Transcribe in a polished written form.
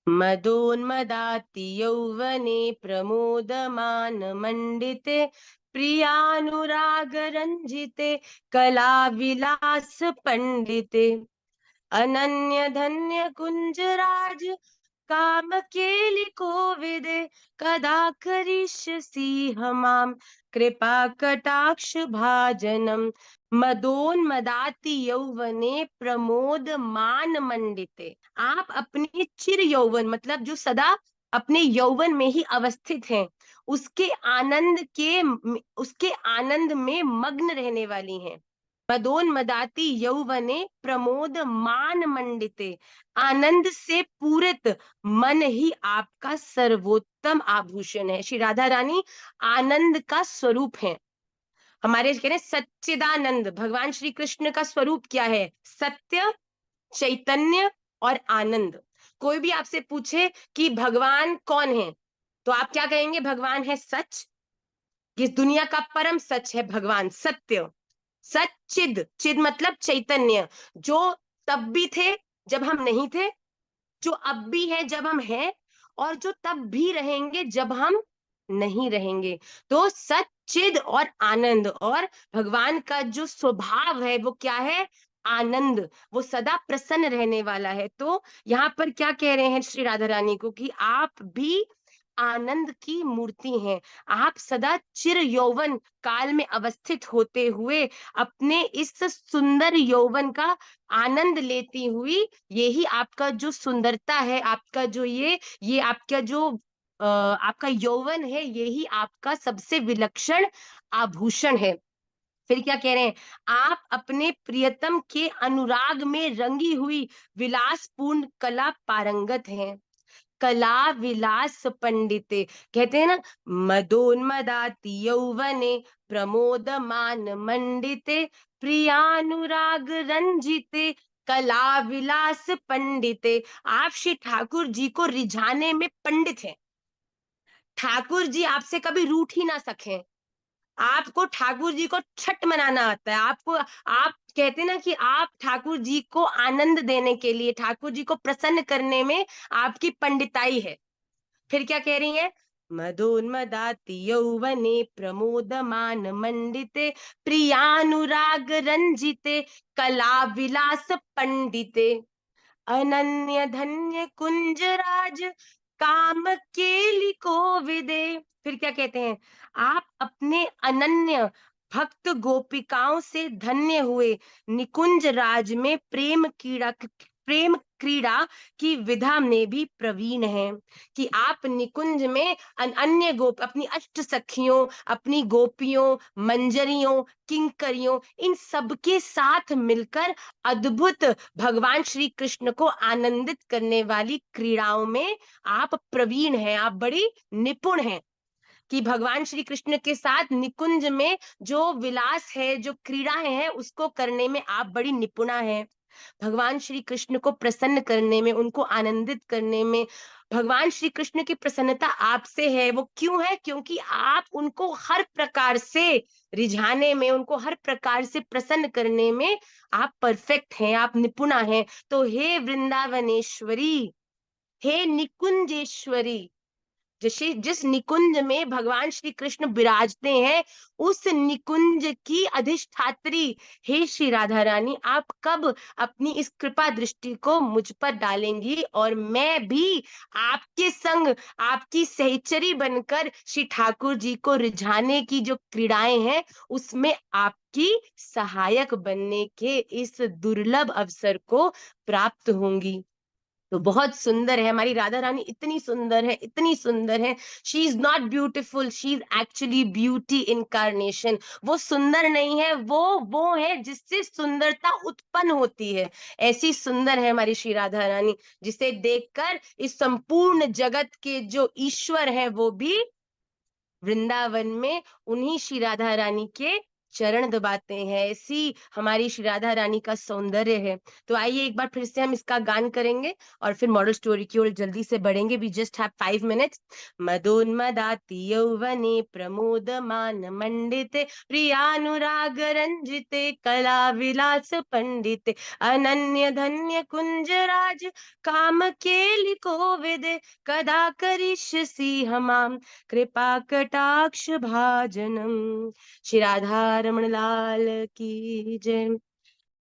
मदोन्मदाति यौवने प्रमोदमान मंडिते प्रियानुराग रंजिते कला विलास पंडिते अनन्य धन्य कुंजराज काम केलि कोविदे कदा करिष्यसि हमाम कृपा कटाक्ष भाजनम मदोन्मदाति यौवने प्रमोद मान मंडिते। आप अपने चिर यौवन मतलब जो सदा अपने यौवन में ही अवस्थित हैं, उसके आनंद में मग्न रहने वाली हैं। मदोन्मदाति यौवने प्रमोद मान मंडिते, आनंद से पूरित मन ही आपका सर्वोत्तम आभूषण है। श्री राधा रानी आनंद का स्वरूप है। हमारे कह रहे सच्चिदानंद, भगवान श्री कृष्ण का स्वरूप क्या है? सत्य, चैतन्य और आनंद। कोई भी आपसे पूछे कि भगवान कौन है, तो आप क्या कहेंगे? भगवान है सच, इस दुनिया का परम सच है भगवान। सत्य, सच्चिद, चिद मतलब चैतन्य, जो तब भी थे जब हम नहीं थे, जो अब भी है जब हम हैं, और जो तब भी रहेंगे जब हम नहीं रहेंगे। तो सच्चिद और आनंद, और भगवान का जो स्वभाव है वो क्या है? आनंद। वो सदा प्रसन्न रहने वाला है। तो यहाँ पर क्या कह रहे हैं श्री राधा रानी को कि आप भी आनंद की मूर्ति हैं। आप सदा चिर यौवन काल में अवस्थित होते हुए अपने इस सुंदर यौवन का आनंद लेती हुई, यही आपका जो सुंदरता है, आपका जो ये आपका जो आपका यौवन है, यही आपका सबसे विलक्षण आभूषण है। फिर क्या कह रहे हैं? आप अपने प्रियतम के अनुराग में रंगी हुई विलासपूर्ण कला पारंगत हैं। कला विलास पंडिते, कहते हैं ना, मदोन्मदाति यौवने प्रमोदमान मंडिते प्रियानुराग रंजिते कला विलास पंडिते। आप श्री ठाकुर जी को रिझाने में पंडित हैं। ठाकुर जी आपसे कभी रूठ ही ना सके। आपको ठाकुर जी को छठ मनाना आता है। आपको, आप कहते ना कि आप ठाकुर जी को आनंद देने के लिए, ठाकुर जी को प्रसन्न करने में आपकी पंडिताई है। फिर क्या कह रही है? मदोन्मदाति यौवने प्रमोदमान मंडिते प्रियानुराग रंजिते कला विलास पंडिते अनन्य धन्य कुंजराज काम केलि कोविदे। फिर क्या कहते हैं? आप अपने अनन्य भक्त गोपिकाओं से धन्य हुए निकुंज राज में प्रेम क्रीड़ा की विधा में भी प्रवीण हैं। कि आप निकुंज में अन्य गोप अपनी अष्ट सखियों, अपनी गोपियों, मंजरियों, किंकरियों, इन सबके साथ मिलकर अद्भुत भगवान श्री कृष्ण को आनंदित करने वाली क्रीड़ाओं में आप प्रवीण हैं, आप बड़ी निपुण हैं। कि भगवान श्री कृष्ण के साथ निकुंज में जो विलास है, जो क्रीड़ाएं हैं, उसको करने में आप बड़ी निपुणा हैं। भगवान श्री कृष्ण को प्रसन्न करने में, उनको आनंदित करने में, भगवान श्री कृष्ण की प्रसन्नता आपसे है। वो क्यों है? क्योंकि आप उनको हर प्रकार से रिझाने में, उनको हर प्रकार से प्रसन्न करने में आप परफेक्ट हैं, आप निपुणा हैं। तो हे वृंदावनेश्वरी, हे निकुंजेश्वरी, जिस निकुंज में भगवान श्री कृष्ण विराजते हैं, उस निकुंज की अधिष्ठात्री हे श्री राधा रानी, आप कब अपनी इस कृपा दृष्टि को मुझ पर डालेंगी, और मैं भी आपके संग, आपकी सहचरी बनकर श्री ठाकुर जी को रिझाने की जो क्रीड़ाएं हैं, उसमें आपकी सहायक बनने के इस दुर्लभ अवसर को प्राप्त होंगी। तो बहुत सुंदर है हमारी राधा रानी, इतनी सुंदर है, इतनी सुंदर है। She is not beautiful, she is actually beauty incarnation. वो सुंदर नहीं है, वो है जिससे सुंदरता उत्पन्न होती है। ऐसी सुंदर है हमारी श्री राधा रानी, जिसे देखकर इस संपूर्ण जगत के जो ईश्वर है वो भी वृंदावन में उन्हीं श्री राधा रानी के चरण दबाते हैं, ऐसी हमारी श्री राधा रानी का सौंदर्य है। तो आइए एक बार फिर से हम इसका गान करेंगे और फिर मॉडल स्टोरी की ओर जल्दी से बढ़ेंगे। We just have 5 minutes. मदोन्मदाति यौवने प्रमोदमान मंडिते प्रियानुराग रंजिते कला विलास पंडिते अनन्य धन्य कुंज राज काम केलि कोविदे कदा करिष्यसि हमाम कृपा कटाक्ष भाजनम। श्री राधा रमण लाल की जय।